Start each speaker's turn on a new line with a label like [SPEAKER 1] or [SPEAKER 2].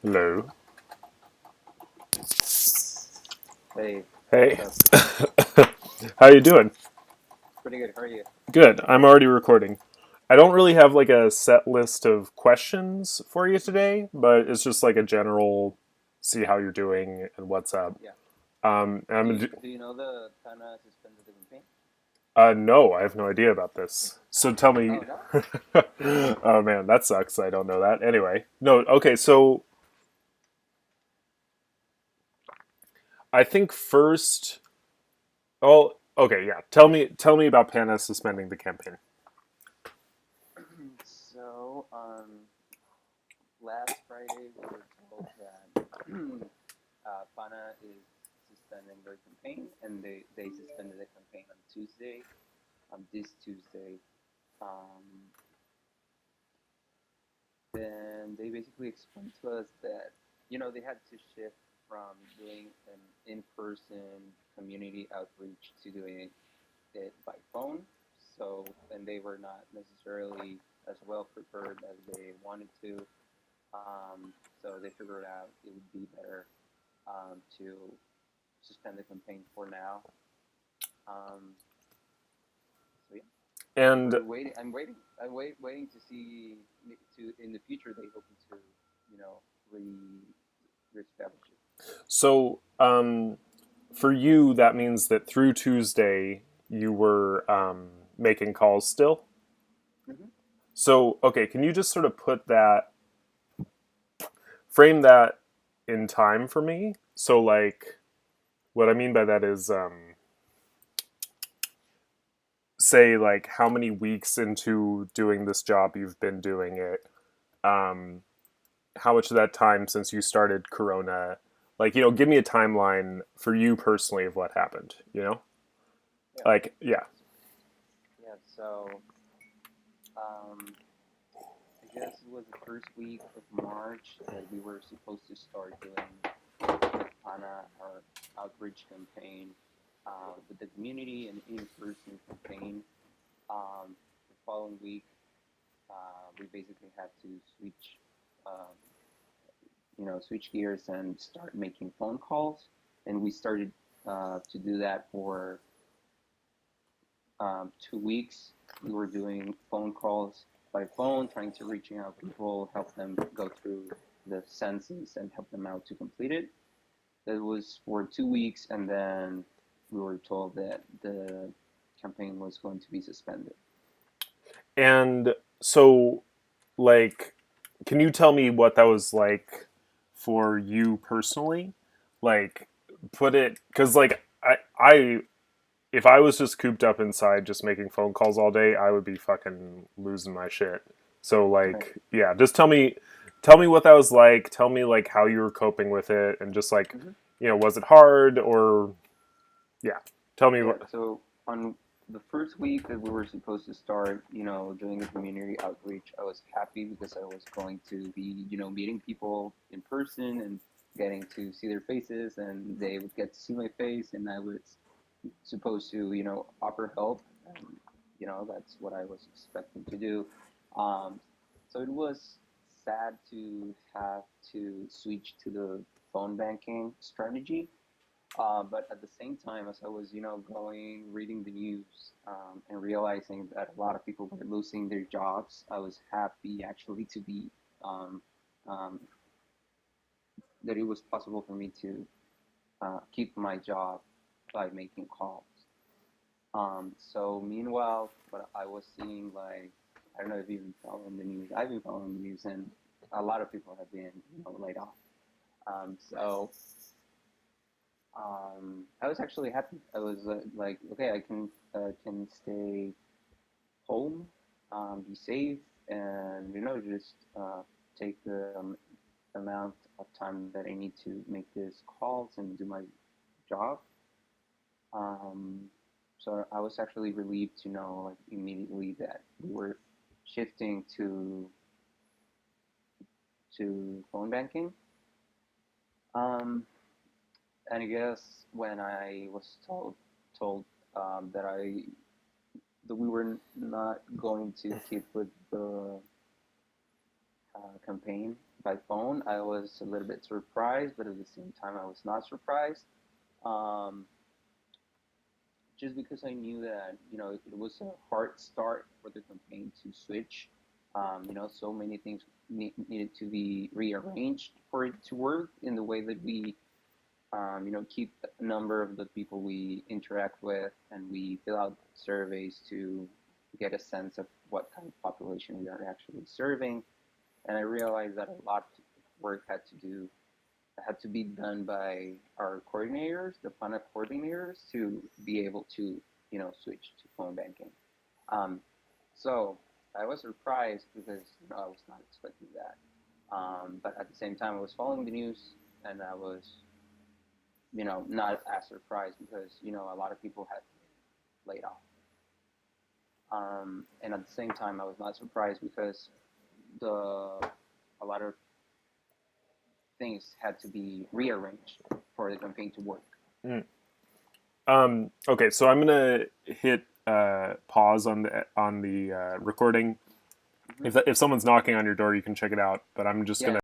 [SPEAKER 1] Hello.
[SPEAKER 2] Hey, what's
[SPEAKER 1] Hey.
[SPEAKER 2] up?
[SPEAKER 1] How you doing?
[SPEAKER 2] Pretty good. How are you?
[SPEAKER 1] Good. I'm already recording. I don't really have like a set list of questions for you today, but it's just like a general see how you're doing and what's up.
[SPEAKER 2] Yeah.
[SPEAKER 1] And I'm
[SPEAKER 2] Do
[SPEAKER 1] gonna
[SPEAKER 2] you
[SPEAKER 1] do,
[SPEAKER 2] do you know the Tana suspended the campaign?
[SPEAKER 1] no, I have no idea about this. So tell me.
[SPEAKER 2] Oh no.
[SPEAKER 1] Oh man, that sucks. I don't know that. Anyway, no. Okay, so I think first. Oh, okay, yeah. Tell me about Pana suspending the campaign.
[SPEAKER 2] So, last Friday we were told that Pana is suspending their campaign, and they suspended the campaign on Tuesday, this Tuesday. Um, then they basically explained to us that they had to shift from doing an in-person community outreach to doing it by phone. So, and they were not necessarily as well prepared as they wanted to. So they figured out it would be better to suspend the campaign for now. Um, so yeah,
[SPEAKER 1] And
[SPEAKER 2] we're waiting. I'm waiting. Waiting to see to in the future they hoping to you know re reestablish it.
[SPEAKER 1] so, for you, that means that through Tuesday you were making calls still.
[SPEAKER 2] Mm-hmm.
[SPEAKER 1] So, okay, can you just sort of frame that in time for me? So, like, what I mean by that is, say, like, how many weeks into doing this job you've been doing it? Um, how much of that time since you started Corona? Like, give me a timeline for you personally of what happened.
[SPEAKER 2] Yeah.
[SPEAKER 1] Like, yeah.
[SPEAKER 2] Yeah. So I guess it was the first week of March that we were supposed to start doing the PANA, our outreach campaign, with the community and in-person campaign. The following week, we basically had to um, switch gears and start making phone calls. And we started to do that for 2 weeks. We were doing phone calls by phone, trying to reaching out people, help them go through the census and help them out to complete it. That was for 2 weeks, and then we were told that the campaign was going to be suspended.
[SPEAKER 1] And so, like, can you tell me what that was like for you personally? Like, put it because like if I was just cooped up inside just making phone calls all day, I would be fucking losing my shit. So
[SPEAKER 2] Right.
[SPEAKER 1] like, yeah, just tell me what that was like. Tell me like how you were coping with it, and just like,
[SPEAKER 2] Mm-hmm.
[SPEAKER 1] was it hard or yeah? Tell me
[SPEAKER 2] Yeah.
[SPEAKER 1] what.
[SPEAKER 2] So on the first week that we were supposed to start, doing the community outreach, I was happy because I was going to be, meeting people in person and getting to see their faces, and they would get to see my face, and I was supposed to, offer help, and that's what I was expecting to do. Um, so it was sad to have to switch to the phone banking strategy, but at the same time, as I was, going, reading the news, and realizing that a lot of people were losing their jobs, I was happy actually to be, um, um, that it was possible for me to keep my job by making calls. So meanwhile, what I was seeing, like, I don't know if you've been following the news. I've been following the news, and a lot of people have been, laid off. So I was actually happy. I was like, okay, I can stay home, be safe, and just take the amount of time that I need to make these calls and do my job. Um, so I was actually relieved to know, like, immediately that we were shifting to phone banking. Um, and I guess when I was told that we were not going to keep with the campaign by phone, I was a little bit surprised, but at the same time, I was not surprised. Um, just because I knew that it was a hard start for the campaign to switch. So many things needed to be rearranged for it to work in the way that we keep a number of the people we interact with, and we fill out surveys to get a sense of what kind of population we are actually serving. And I realized that a lot of work had to be done by our coordinators, the PANA coordinators, to be able to, switch to phone banking. Um, so I was surprised because I was not expecting that. But at the same time, I was following the news, and I was, not as surprised because a lot of people had laid off. And at the same time, I was not surprised because the a lot of things had to be rearranged for the campaign to work.
[SPEAKER 1] Mm. Okay, so I'm gonna hit pause on the recording.
[SPEAKER 2] Mm-hmm.
[SPEAKER 1] If someone's knocking on your door, you can check it out. But I'm just
[SPEAKER 2] Yeah.
[SPEAKER 1] gonna